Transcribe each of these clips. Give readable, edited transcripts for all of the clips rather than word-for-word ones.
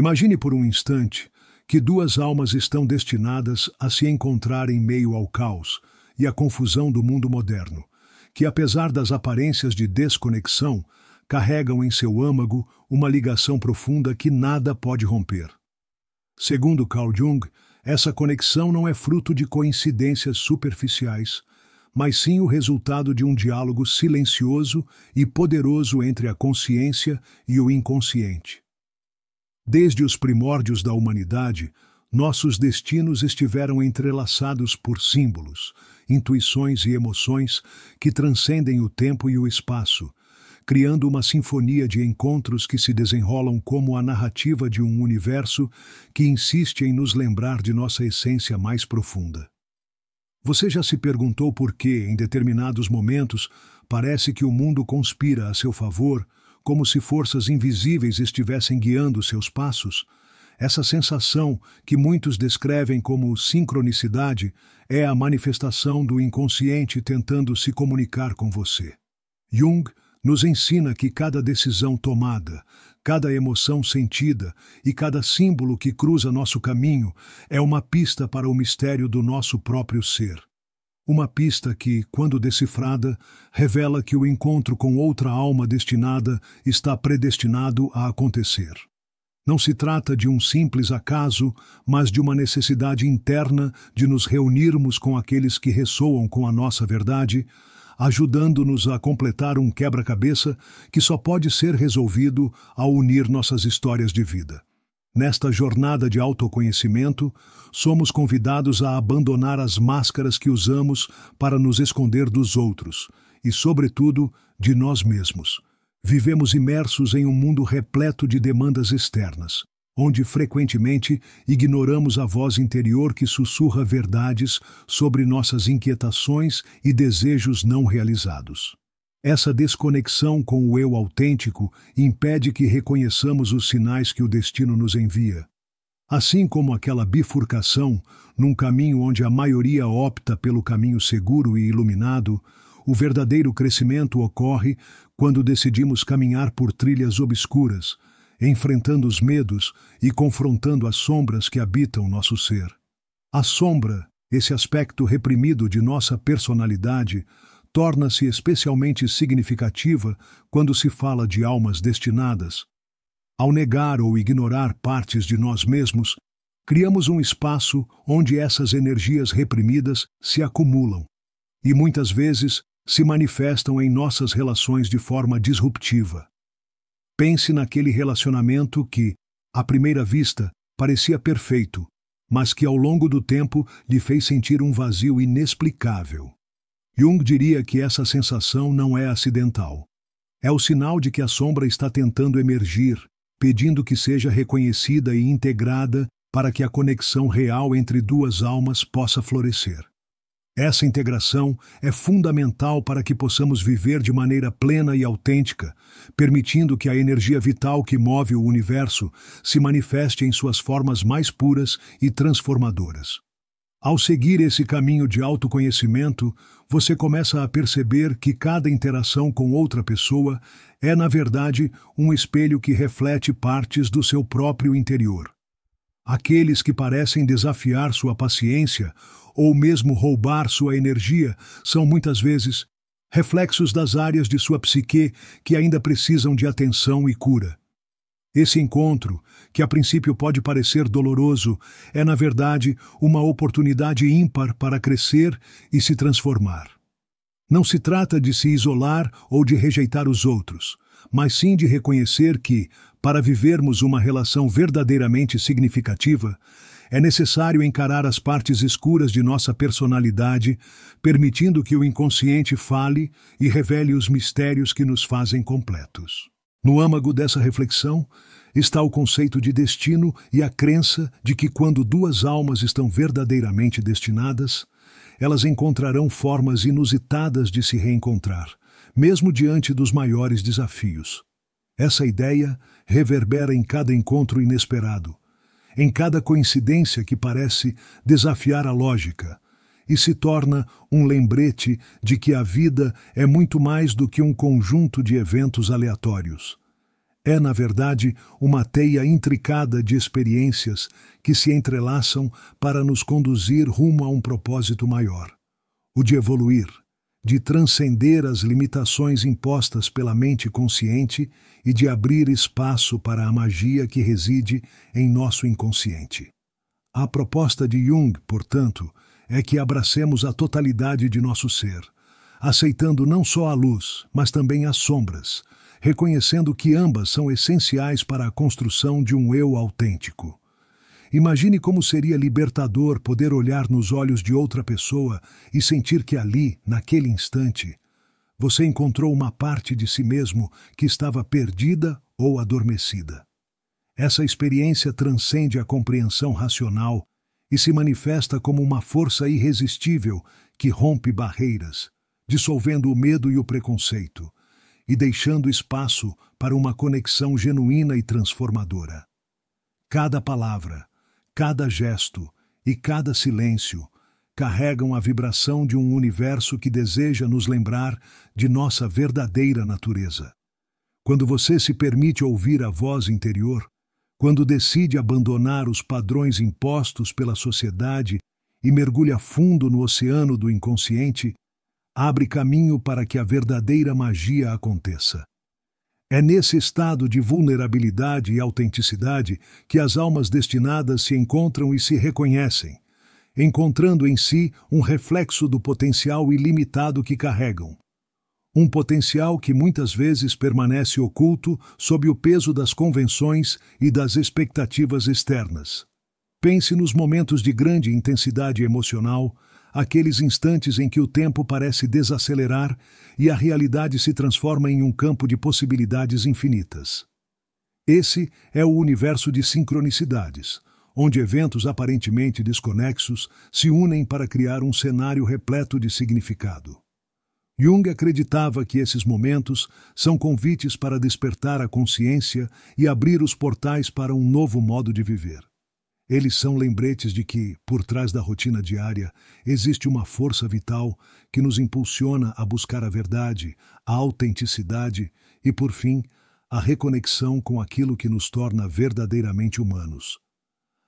Imagine por um instante que duas almas estão destinadas a se encontrar em meio ao caos e à confusão do mundo moderno, que apesar das aparências de desconexão, carregam em seu âmago uma ligação profunda que nada pode romper. Segundo Carl Jung, essa conexão não é fruto de coincidências superficiais, mas sim o resultado de um diálogo silencioso e poderoso entre a consciência e o inconsciente. Desde os primórdios da humanidade, nossos destinos estiveram entrelaçados por símbolos, intuições e emoções que transcendem o tempo e o espaço, criando uma sinfonia de encontros que se desenrolam como a narrativa de um universo que insiste em nos lembrar de nossa essência mais profunda. Você já se perguntou por que, em determinados momentos, parece que o mundo conspira a seu favor, como se forças invisíveis estivessem guiando seus passos? Essa sensação, que muitos descrevem como sincronicidade, é a manifestação do inconsciente tentando se comunicar com você. Jung nos ensina que cada decisão tomada, cada emoção sentida e cada símbolo que cruza nosso caminho é uma pista para o mistério do nosso próprio ser. Uma pista que, quando decifrada, revela que o encontro com outra alma destinada está predestinado a acontecer. Não se trata de um simples acaso, mas de uma necessidade interna de nos reunirmos com aqueles que ressoam com a nossa verdade, ajudando-nos a completar um quebra-cabeça que só pode ser resolvido ao unir nossas histórias de vida. Nesta jornada de autoconhecimento, somos convidados a abandonar as máscaras que usamos para nos esconder dos outros e, sobretudo, de nós mesmos. Vivemos imersos em um mundo repleto de demandas externas, onde frequentemente ignoramos a voz interior que sussurra verdades sobre nossas inquietações e desejos não realizados. Essa desconexão com o eu autêntico impede que reconheçamos os sinais que o destino nos envia. Assim como aquela bifurcação, num caminho onde a maioria opta pelo caminho seguro e iluminado, o verdadeiro crescimento ocorre quando decidimos caminhar por trilhas obscuras, enfrentando os medos e confrontando as sombras que habitam nosso ser. A sombra, esse aspecto reprimido de nossa personalidade, torna-se especialmente significativa quando se fala de almas destinadas. Ao negar ou ignorar partes de nós mesmos, criamos um espaço onde essas energias reprimidas se acumulam e muitas vezes se manifestam em nossas relações de forma disruptiva. Pense naquele relacionamento que, à primeira vista, parecia perfeito, mas que ao longo do tempo lhe fez sentir um vazio inexplicável. Jung diria que essa sensação não é acidental. É o sinal de que a sombra está tentando emergir, pedindo que seja reconhecida e integrada para que a conexão real entre duas almas possa florescer. Essa integração é fundamental para que possamos viver de maneira plena e autêntica, permitindo que a energia vital que move o universo se manifeste em suas formas mais puras e transformadoras. Ao seguir esse caminho de autoconhecimento, você começa a perceber que cada interação com outra pessoa é, na verdade, um espelho que reflete partes do seu próprio interior. Aqueles que parecem desafiar sua paciência ou mesmo roubar sua energia são muitas vezes reflexos das áreas de sua psique que ainda precisam de atenção e cura. Esse encontro, que a princípio pode parecer doloroso, é na verdade uma oportunidade ímpar para crescer e se transformar. Não se trata de se isolar ou de rejeitar os outros, mas sim de reconhecer que, para vivermos uma relação verdadeiramente significativa, é necessário encarar as partes escuras de nossa personalidade, permitindo que o inconsciente fale e revele os mistérios que nos fazem completos. No âmago dessa reflexão está o conceito de destino e a crença de que quando duas almas estão verdadeiramente destinadas, elas encontrarão formas inusitadas de se reencontrar, mesmo diante dos maiores desafios. Essa ideia reverbera em cada encontro inesperado, em cada coincidência que parece desafiar a lógica, e se torna um lembrete de que a vida é muito mais do que um conjunto de eventos aleatórios. É, na verdade, uma teia intricada de experiências que se entrelaçam para nos conduzir rumo a um propósito maior: o de evoluir, de transcender as limitações impostas pela mente consciente e de abrir espaço para a magia que reside em nosso inconsciente. A proposta de Jung, portanto, é que abracemos a totalidade de nosso ser, aceitando não só a luz, mas também as sombras, reconhecendo que ambas são essenciais para a construção de um eu autêntico. Imagine como seria libertador poder olhar nos olhos de outra pessoa e sentir que ali, naquele instante, você encontrou uma parte de si mesmo que estava perdida ou adormecida. Essa experiência transcende a compreensão racional e se manifesta como uma força irresistível que rompe barreiras, dissolvendo o medo e o preconceito, e deixando espaço para uma conexão genuína e transformadora. Cada palavra, cada gesto e cada silêncio carregam a vibração de um universo que deseja nos lembrar de nossa verdadeira natureza. Quando você se permite ouvir a voz interior, quando decide abandonar os padrões impostos pela sociedade e mergulha fundo no oceano do inconsciente, abre caminho para que a verdadeira magia aconteça. É nesse estado de vulnerabilidade e autenticidade que as almas destinadas se encontram e se reconhecem, encontrando em si um reflexo do potencial ilimitado que carregam. Um potencial que muitas vezes permanece oculto sob o peso das convenções e das expectativas externas. Pense nos momentos de grande intensidade emocional, aqueles instantes em que o tempo parece desacelerar e a realidade se transforma em um campo de possibilidades infinitas. Esse é o universo de sincronicidades, onde eventos aparentemente desconexos se unem para criar um cenário repleto de significado. Jung acreditava que esses momentos são convites para despertar a consciência e abrir os portais para um novo modo de viver. Eles são lembretes de que, por trás da rotina diária, existe uma força vital que nos impulsiona a buscar a verdade, a autenticidade e, por fim, a reconexão com aquilo que nos torna verdadeiramente humanos.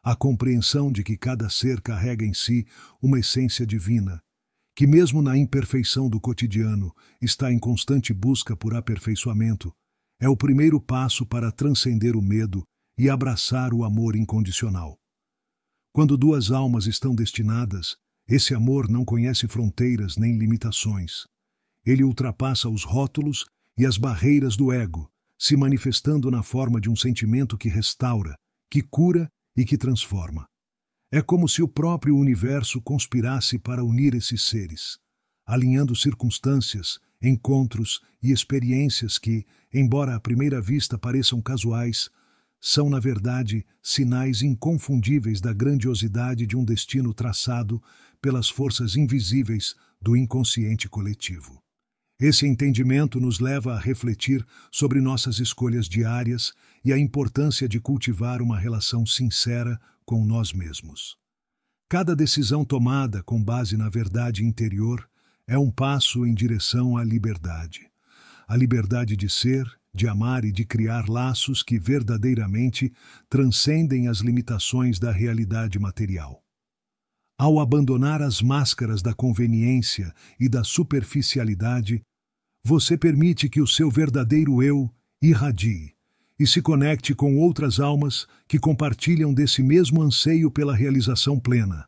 A compreensão de que cada ser carrega em si uma essência divina, que mesmo na imperfeição do cotidiano está em constante busca por aperfeiçoamento, é o primeiro passo para transcender o medo e abraçar o amor incondicional. Quando duas almas estão destinadas, esse amor não conhece fronteiras nem limitações. Ele ultrapassa os rótulos e as barreiras do ego, se manifestando na forma de um sentimento que restaura, que cura e que transforma. É como se o próprio universo conspirasse para unir esses seres, alinhando circunstâncias, encontros e experiências que, embora à primeira vista pareçam casuais, são, na verdade, sinais inconfundíveis da grandiosidade de um destino traçado pelas forças invisíveis do inconsciente coletivo. Esse entendimento nos leva a refletir sobre nossas escolhas diárias e a importância de cultivar uma relação sincera com nós mesmos. Cada decisão tomada com base na verdade interior é um passo em direção à liberdade. A liberdade de ser, de amar e de criar laços que verdadeiramente transcendem as limitações da realidade material. Ao abandonar as máscaras da conveniência e da superficialidade, você permite que o seu verdadeiro eu irradie e se conecte com outras almas que compartilham desse mesmo anseio pela realização plena.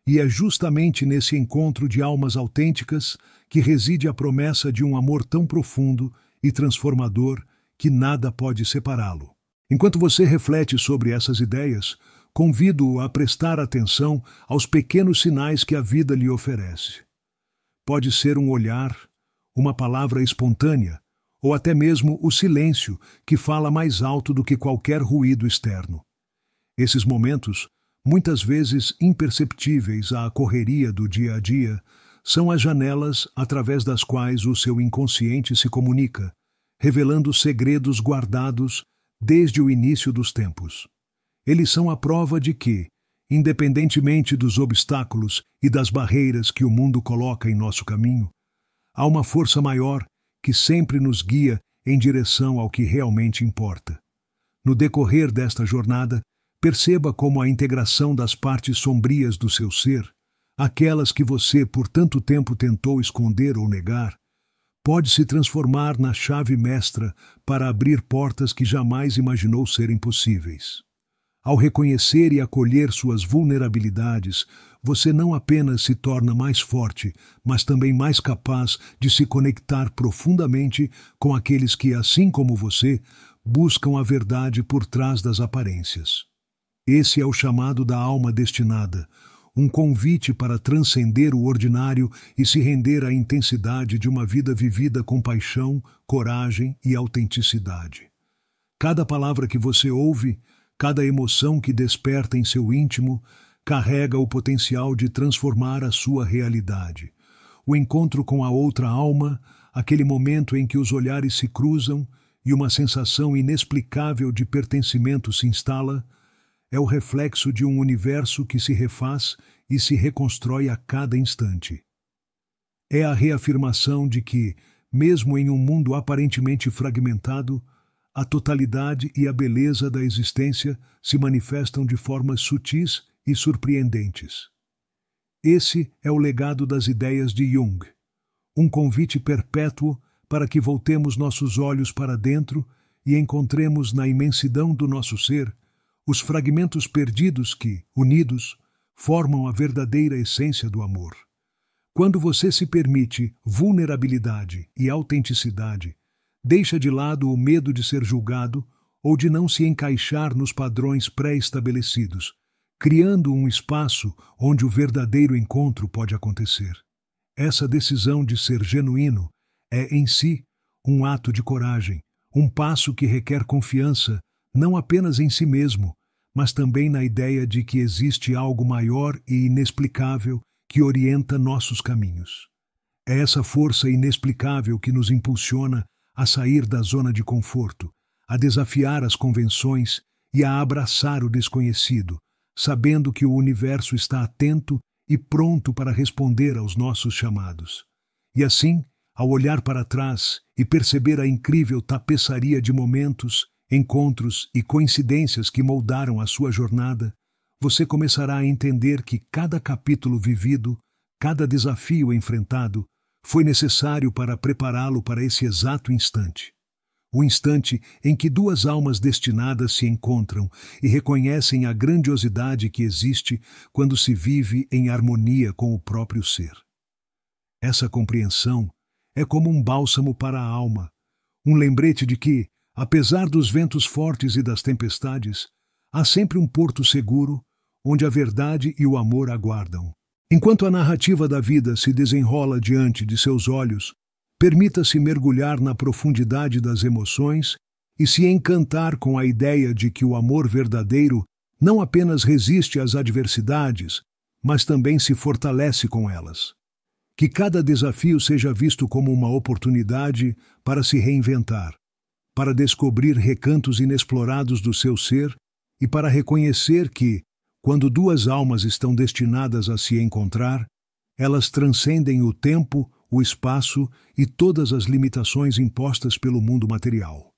E é justamente nesse encontro de almas autênticas que reside a promessa de um amor tão profundo e transformador que nada pode separá-lo. Enquanto você reflete sobre essas ideias, convido-o a prestar atenção aos pequenos sinais que a vida lhe oferece. Pode ser um olhar, uma palavra espontânea, ou até mesmo o silêncio que fala mais alto do que qualquer ruído externo. Esses momentos, muitas vezes imperceptíveis à correria do dia a dia, são as janelas através das quais o seu inconsciente se comunica, revelando segredos guardados desde o início dos tempos. Eles são a prova de que, independentemente dos obstáculos e das barreiras que o mundo coloca em nosso caminho, há uma força maior que sempre nos guia em direção ao que realmente importa. No decorrer desta jornada, perceba como a integração das partes sombrias do seu ser, aquelas que você por tanto tempo tentou esconder ou negar, pode se transformar na chave mestra para abrir portas que jamais imaginou serem possíveis. Ao reconhecer e acolher suas vulnerabilidades, você não apenas se torna mais forte, mas também mais capaz de se conectar profundamente com aqueles que, assim como você, buscam a verdade por trás das aparências. Esse é o chamado da alma destinada, um convite para transcender o ordinário e se render à intensidade de uma vida vivida com paixão, coragem e autenticidade. Cada palavra que você ouve, cada emoção que desperta em seu íntimo, carrega o potencial de transformar a sua realidade. O encontro com a outra alma, aquele momento em que os olhares se cruzam e uma sensação inexplicável de pertencimento se instala, é o reflexo de um universo que se refaz e se reconstrói a cada instante. É a reafirmação de que, mesmo em um mundo aparentemente fragmentado, a totalidade e a beleza da existência se manifestam de formas sutis e surpreendentes. Esse é o legado das ideias de Jung, um convite perpétuo para que voltemos nossos olhos para dentro e encontremos na imensidão do nosso ser os fragmentos perdidos que, unidos, formam a verdadeira essência do amor. Quando você se permite vulnerabilidade e autenticidade, deixa de lado o medo de ser julgado ou de não se encaixar nos padrões pré-estabelecidos, criando um espaço onde o verdadeiro encontro pode acontecer. Essa decisão de ser genuíno é, em si, um ato de coragem, um passo que requer confiança não apenas em si mesmo, mas também na ideia de que existe algo maior e inexplicável que orienta nossos caminhos. É essa força inexplicável que nos impulsiona a sair da zona de conforto, a desafiar as convenções e a abraçar o desconhecido, sabendo que o universo está atento e pronto para responder aos nossos chamados. E assim, ao olhar para trás e perceber a incrível tapeçaria de momentos, encontros e coincidências que moldaram a sua jornada, você começará a entender que cada capítulo vivido, cada desafio enfrentado, foi necessário para prepará-lo para esse exato instante. O instante em que duas almas destinadas se encontram e reconhecem a grandiosidade que existe quando se vive em harmonia com o próprio ser. Essa compreensão é como um bálsamo para a alma, um lembrete de que, apesar dos ventos fortes e das tempestades, há sempre um porto seguro onde a verdade e o amor aguardam. Enquanto a narrativa da vida se desenrola diante de seus olhos, permita-se mergulhar na profundidade das emoções e se encantar com a ideia de que o amor verdadeiro não apenas resiste às adversidades, mas também se fortalece com elas. Que cada desafio seja visto como uma oportunidade para se reinventar, para descobrir recantos inexplorados do seu ser e para reconhecer que, quando duas almas estão destinadas a se encontrar, elas transcendem o tempo, o espaço e todas as limitações impostas pelo mundo material.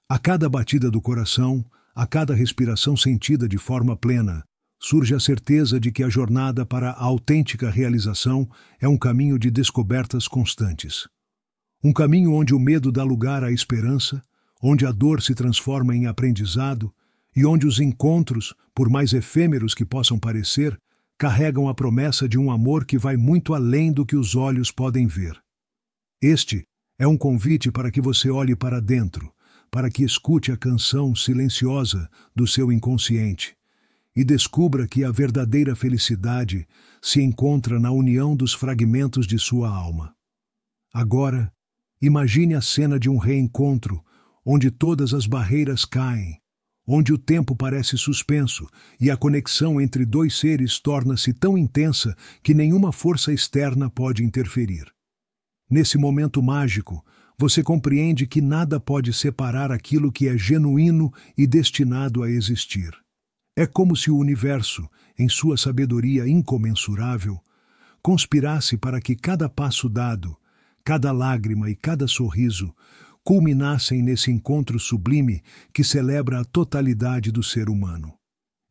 A cada batida do coração, a cada respiração sentida de forma plena, surge a certeza de que a jornada para a autêntica realização é um caminho de descobertas constantes. Um caminho onde o medo dá lugar à esperança, onde a dor se transforma em aprendizado e onde os encontros, por mais efêmeros que possam parecer, carregam a promessa de um amor que vai muito além do que os olhos podem ver. Este é um convite para que você olhe para dentro, para que escute a canção silenciosa do seu inconsciente e descubra que a verdadeira felicidade se encontra na união dos fragmentos de sua alma. Agora, imagine a cena de um reencontro, onde todas as barreiras caem, onde o tempo parece suspenso e a conexão entre dois seres torna-se tão intensa que nenhuma força externa pode interferir. Nesse momento mágico, você compreende que nada pode separar aquilo que é genuíno e destinado a existir. É como se o universo, em sua sabedoria incomensurável, conspirasse para que cada passo dado, cada lágrima e cada sorriso culminassem nesse encontro sublime que celebra a totalidade do ser humano.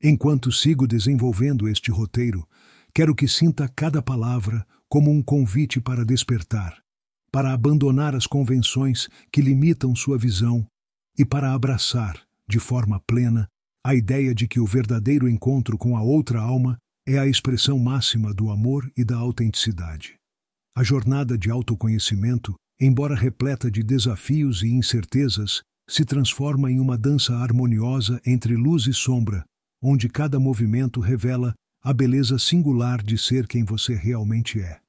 Enquanto sigo desenvolvendo este roteiro, quero que sinta cada palavra como um convite para despertar, para abandonar as convenções que limitam sua visão e para abraçar, de forma plena, a ideia de que o verdadeiro encontro com a outra alma é a expressão máxima do amor e da autenticidade. A jornada de autoconhecimento, embora repleta de desafios e incertezas, se transforma em uma dança harmoniosa entre luz e sombra, onde cada movimento revela a beleza singular de ser quem você realmente é.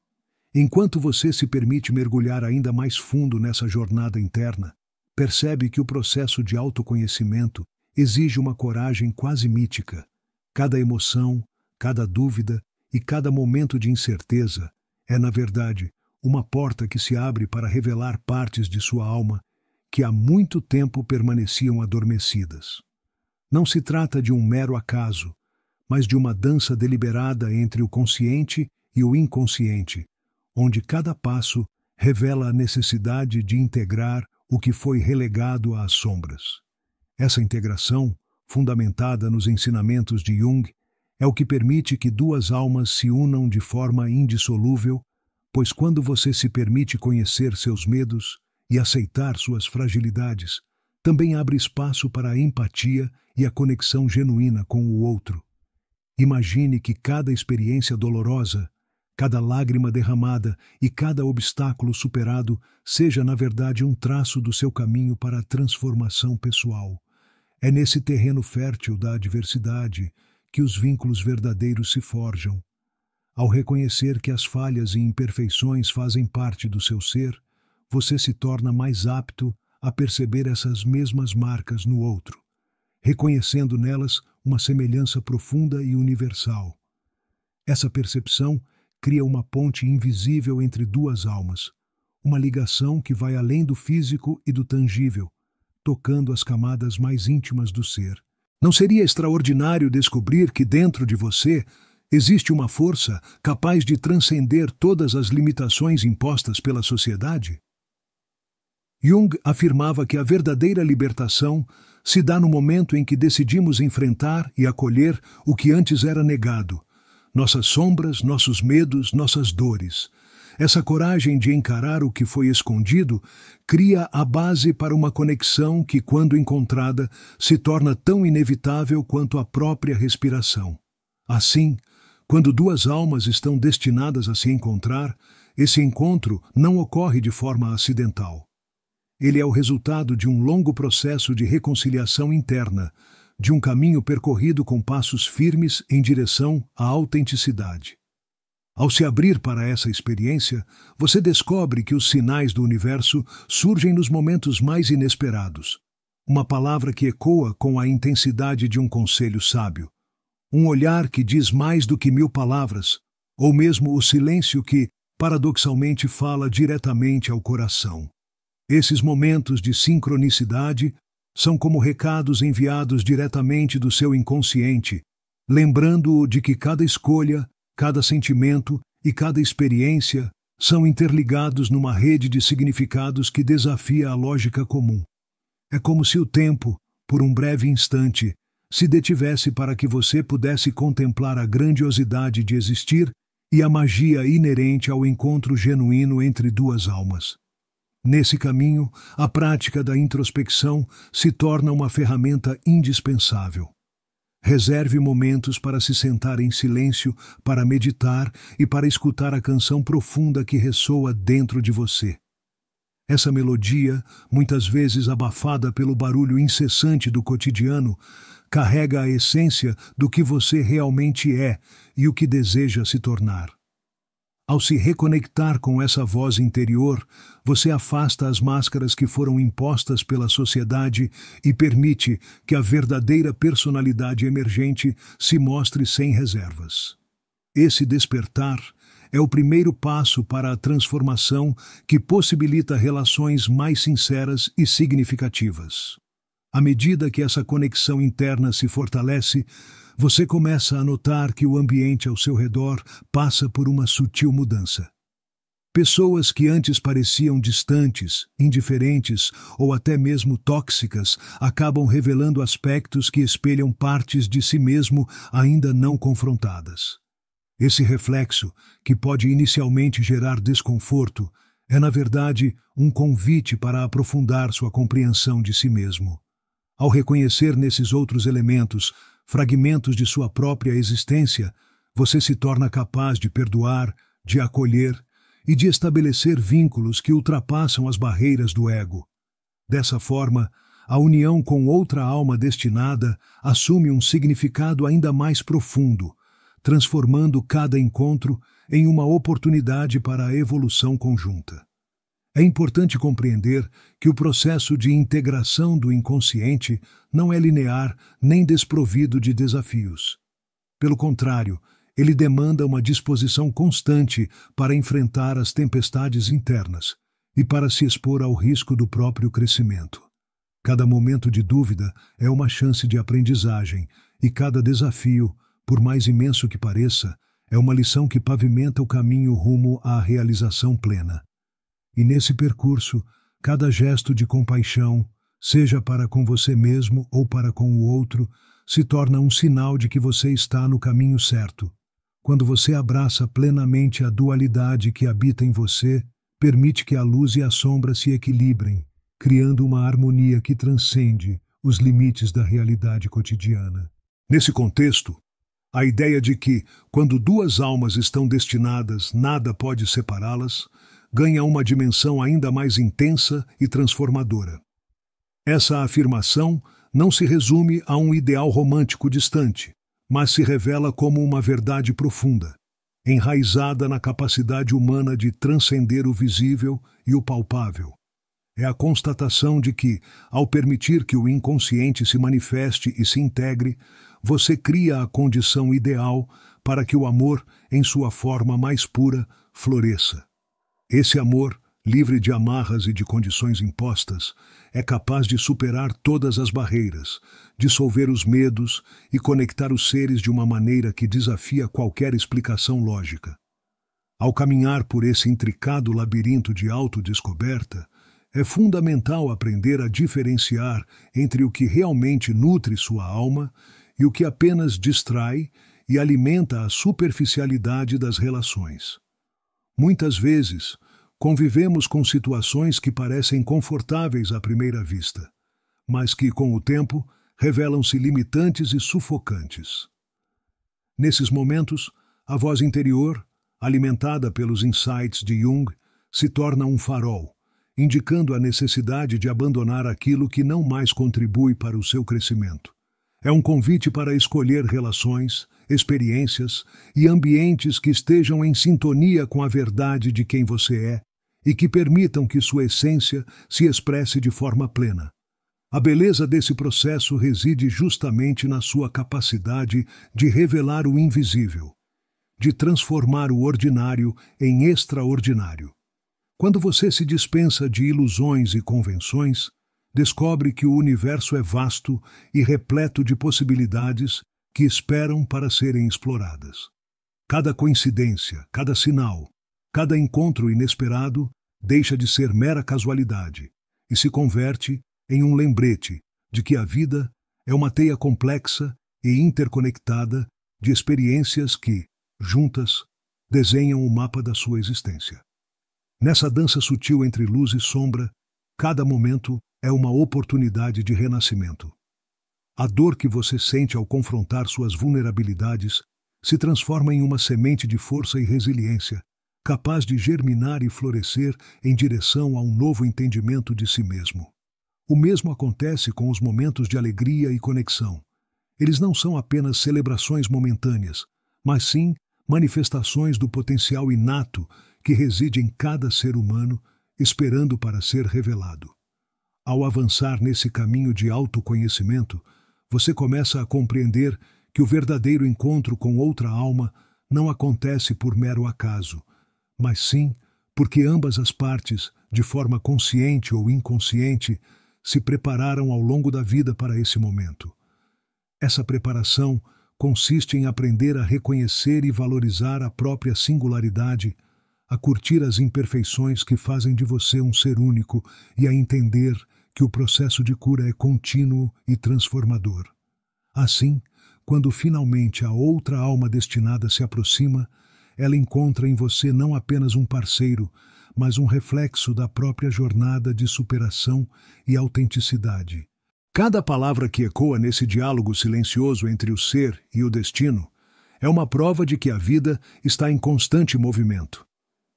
Enquanto você se permite mergulhar ainda mais fundo nessa jornada interna, percebe que o processo de autoconhecimento exige uma coragem quase mítica. Cada emoção, cada dúvida e cada momento de incerteza é, na verdade, uma porta que se abre para revelar partes de sua alma que há muito tempo permaneciam adormecidas. Não se trata de um mero acaso, mas de uma dança deliberada entre o consciente e o inconsciente, onde cada passo revela a necessidade de integrar o que foi relegado às sombras. Essa integração, fundamentada nos ensinamentos de Jung, é o que permite que duas almas se unam de forma indissolúvel, pois quando você se permite conhecer seus medos e aceitar suas fragilidades, também abre espaço para a empatia e a conexão genuína com o outro. Imagine que cada experiência dolorosa, cada lágrima derramada e cada obstáculo superado seja, na verdade, um traço do seu caminho para a transformação pessoal. É nesse terreno fértil da adversidade que os vínculos verdadeiros se forjam. Ao reconhecer que as falhas e imperfeições fazem parte do seu ser, você se torna mais apto a perceber essas mesmas marcas no outro, reconhecendo nelas uma semelhança profunda e universal. Essa percepção cria uma ponte invisível entre duas almas, uma ligação que vai além do físico e do tangível, tocando as camadas mais íntimas do ser. Não seria extraordinário descobrir que dentro de você existe uma força capaz de transcender todas as limitações impostas pela sociedade? Jung afirmava que a verdadeira libertação se dá no momento em que decidimos enfrentar e acolher o que antes era negado, nossas sombras, nossos medos, nossas dores. Essa coragem de encarar o que foi escondido cria a base para uma conexão que, quando encontrada, se torna tão inevitável quanto a própria respiração. Assim, quando duas almas estão destinadas a se encontrar, esse encontro não ocorre de forma acidental. Ele é o resultado de um longo processo de reconciliação interna, de um caminho percorrido com passos firmes em direção à autenticidade. Ao se abrir para essa experiência, você descobre que os sinais do universo surgem nos momentos mais inesperados. Uma palavra que ecoa com a intensidade de um conselho sábio. Um olhar que diz mais do que 1000 palavras, ou mesmo o silêncio que, paradoxalmente, fala diretamente ao coração. Esses momentos de sincronicidade são como recados enviados diretamente do seu inconsciente, lembrando-o de que cada escolha, cada sentimento e cada experiência são interligados numa rede de significados que desafia a lógica comum. É como se o tempo, por um breve instante, se detivesse para que você pudesse contemplar a grandiosidade de existir e a magia inerente ao encontro genuíno entre duas almas. Nesse caminho, a prática da introspecção se torna uma ferramenta indispensável. Reserve momentos para se sentar em silêncio, para meditar e para escutar a canção profunda que ressoa dentro de você. Essa melodia, muitas vezes abafada pelo barulho incessante do cotidiano, carrega a essência do que você realmente é e o que deseja se tornar. Ao se reconectar com essa voz interior, você afasta as máscaras que foram impostas pela sociedade e permite que a verdadeira personalidade emergente se mostre sem reservas. Esse despertar é o primeiro passo para a transformação que possibilita relações mais sinceras e significativas. À medida que essa conexão interna se fortalece, você começa a notar que o ambiente ao seu redor passa por uma sutil mudança. Pessoas que antes pareciam distantes, indiferentes ou até mesmo tóxicas acabam revelando aspectos que espelham partes de si mesmo ainda não confrontadas. Esse reflexo, que pode inicialmente gerar desconforto, é na verdade um convite para aprofundar sua compreensão de si mesmo. Ao reconhecer nesses outros elementos fragmentos de sua própria existência, você se torna capaz de perdoar, de acolher e de estabelecer vínculos que ultrapassam as barreiras do ego. Dessa forma, a união com outra alma destinada assume um significado ainda mais profundo, transformando cada encontro em uma oportunidade para a evolução conjunta. É importante compreender que o processo de integração do inconsciente não é linear nem desprovido de desafios. Pelo contrário, ele demanda uma disposição constante para enfrentar as tempestades internas e para se expor ao risco do próprio crescimento. Cada momento de dúvida é uma chance de aprendizagem e cada desafio, por mais imenso que pareça, é uma lição que pavimenta o caminho rumo à realização plena. E nesse percurso, cada gesto de compaixão, seja para com você mesmo ou para com o outro, se torna um sinal de que você está no caminho certo. Quando você abraça plenamente a dualidade que habita em você, permite que a luz e a sombra se equilibrem, criando uma harmonia que transcende os limites da realidade cotidiana. Nesse contexto, a ideia de que, quando duas almas estão destinadas, nada pode separá-las, ganha uma dimensão ainda mais intensa e transformadora. Essa afirmação não se resume a um ideal romântico distante, mas se revela como uma verdade profunda, enraizada na capacidade humana de transcender o visível e o palpável. É a constatação de que, ao permitir que o inconsciente se manifeste e se integre, você cria a condição ideal para que o amor, em sua forma mais pura, floresça. Esse amor, livre de amarras e de condições impostas, é capaz de superar todas as barreiras, dissolver os medos e conectar os seres de uma maneira que desafia qualquer explicação lógica. Ao caminhar por esse intricado labirinto de autodescoberta, é fundamental aprender a diferenciar entre o que realmente nutre sua alma e o que apenas distrai e alimenta a superficialidade das relações. Muitas vezes, convivemos com situações que parecem confortáveis à primeira vista, mas que, com o tempo, revelam-se limitantes e sufocantes. Nesses momentos, a voz interior, alimentada pelos insights de Jung, se torna um farol, indicando a necessidade de abandonar aquilo que não mais contribui para o seu crescimento. É um convite para escolher relações, experiências e ambientes que estejam em sintonia com a verdade de quem você é e que permitam que sua essência se expresse de forma plena. A beleza desse processo reside justamente na sua capacidade de revelar o invisível, de transformar o ordinário em extraordinário. Quando você se dispensa de ilusões e convenções, descobre que o universo é vasto e repleto de possibilidades que esperam para serem exploradas. Cada coincidência, cada sinal, cada encontro inesperado deixa de ser mera casualidade e se converte em um lembrete de que a vida é uma teia complexa e interconectada de experiências que, juntas, desenham o mapa da sua existência. Nessa dança sutil entre luz e sombra, cada momento é uma oportunidade de renascimento. A dor que você sente ao confrontar suas vulnerabilidades se transforma em uma semente de força e resiliência, capaz de germinar e florescer em direção a um novo entendimento de si mesmo. O mesmo acontece com os momentos de alegria e conexão. Eles não são apenas celebrações momentâneas, mas sim manifestações do potencial inato que reside em cada ser humano, esperando para ser revelado. Ao avançar nesse caminho de autoconhecimento, você começa a compreender que o verdadeiro encontro com outra alma não acontece por mero acaso, mas sim porque ambas as partes, de forma consciente ou inconsciente, se prepararam ao longo da vida para esse momento. Essa preparação consiste em aprender a reconhecer e valorizar a própria singularidade, a curtir as imperfeições que fazem de você um ser único e a entender que o processo de cura é contínuo e transformador. Assim, quando finalmente a outra alma destinada se aproxima, ela encontra em você não apenas um parceiro, mas um reflexo da própria jornada de superação e autenticidade. Cada palavra que ecoa nesse diálogo silencioso entre o ser e o destino é uma prova de que a vida está em constante movimento,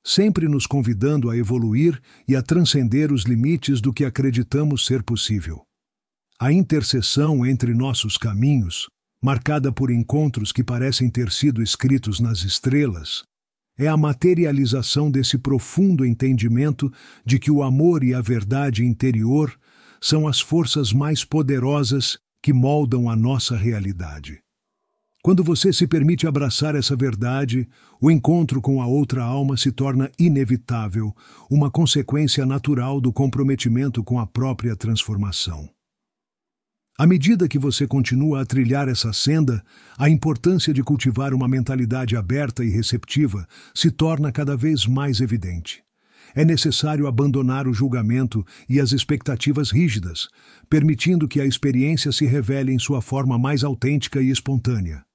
sempre nos convidando a evoluir e a transcender os limites do que acreditamos ser possível. A interseção entre nossos caminhos, marcada por encontros que parecem ter sido escritos nas estrelas, é a materialização desse profundo entendimento de que o amor e a verdade interior são as forças mais poderosas que moldam a nossa realidade. Quando você se permite abraçar essa verdade, o encontro com a outra alma se torna inevitável, uma consequência natural do comprometimento com a própria transformação. À medida que você continua a trilhar essa senda, a importância de cultivar uma mentalidade aberta e receptiva se torna cada vez mais evidente. É necessário abandonar o julgamento e as expectativas rígidas, permitindo que a experiência se revele em sua forma mais autêntica e espontânea.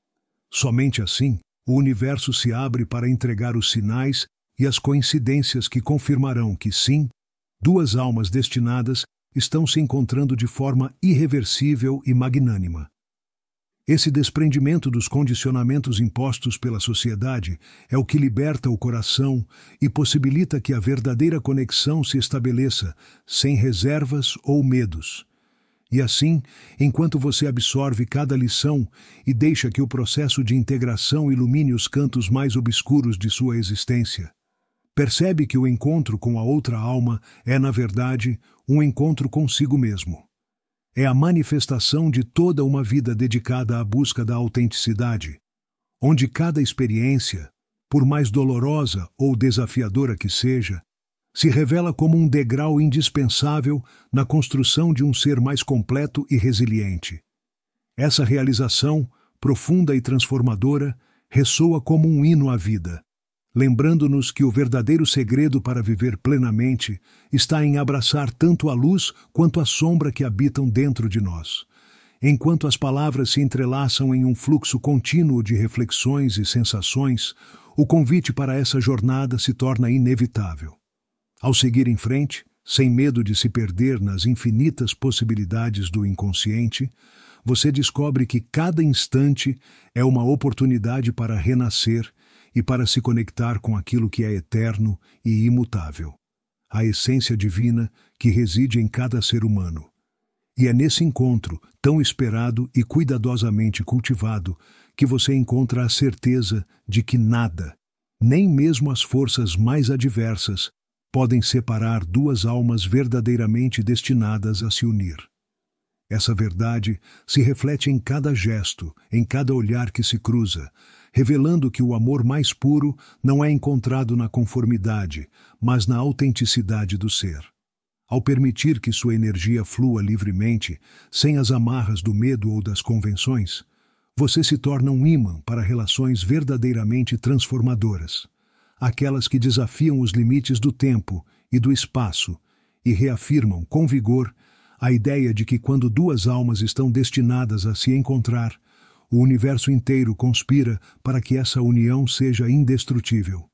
Somente assim, o universo se abre para entregar os sinais e as coincidências que confirmarão que sim, duas almas destinadas estão se encontrando de forma irreversível e magnânima. Esse desprendimento dos condicionamentos impostos pela sociedade é o que liberta o coração e possibilita que a verdadeira conexão se estabeleça sem reservas ou medos. E assim, enquanto você absorve cada lição e deixa que o processo de integração ilumine os cantos mais obscuros de sua existência, percebe que o encontro com a outra alma é, na verdade, um encontro consigo mesmo. É a manifestação de toda uma vida dedicada à busca da autenticidade, onde cada experiência, por mais dolorosa ou desafiadora que seja, se revela como um degrau indispensável na construção de um ser mais completo e resiliente. Essa realização, profunda e transformadora, ressoa como um hino à vida, lembrando-nos que o verdadeiro segredo para viver plenamente está em abraçar tanto a luz quanto a sombra que habitam dentro de nós. Enquanto as palavras se entrelaçam em um fluxo contínuo de reflexões e sensações, o convite para essa jornada se torna inevitável. Ao seguir em frente, sem medo de se perder nas infinitas possibilidades do inconsciente, você descobre que cada instante é uma oportunidade para renascer e para se conectar com aquilo que é eterno e imutável, a essência divina que reside em cada ser humano. E é nesse encontro, tão esperado e cuidadosamente cultivado, que você encontra a certeza de que nada, nem mesmo as forças mais adversas, podem separar duas almas verdadeiramente destinadas a se unir. Essa verdade se reflete em cada gesto, em cada olhar que se cruza, revelando que o amor mais puro não é encontrado na conformidade, mas na autenticidade do ser. Ao permitir que sua energia flua livremente, sem as amarras do medo ou das convenções, você se torna um ímã para relações verdadeiramente transformadoras, aquelas que desafiam os limites do tempo e do espaço e reafirmam com vigor a ideia de que quando duas almas estão destinadas a se encontrar, o universo inteiro conspira para que essa união seja indestrutível.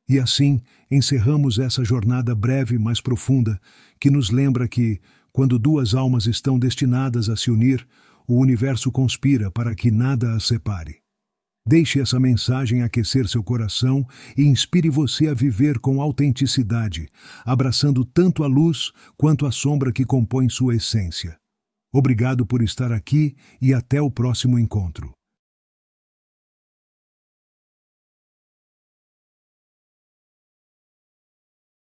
E assim, encerramos essa jornada breve, mas profunda, que nos lembra que, quando duas almas estão destinadas a se unir, o universo conspira para que nada as separe. Deixe essa mensagem aquecer seu coração e inspire você a viver com autenticidade, abraçando tanto a luz quanto a sombra que compõe sua essência. Obrigado por estar aqui e até o próximo encontro.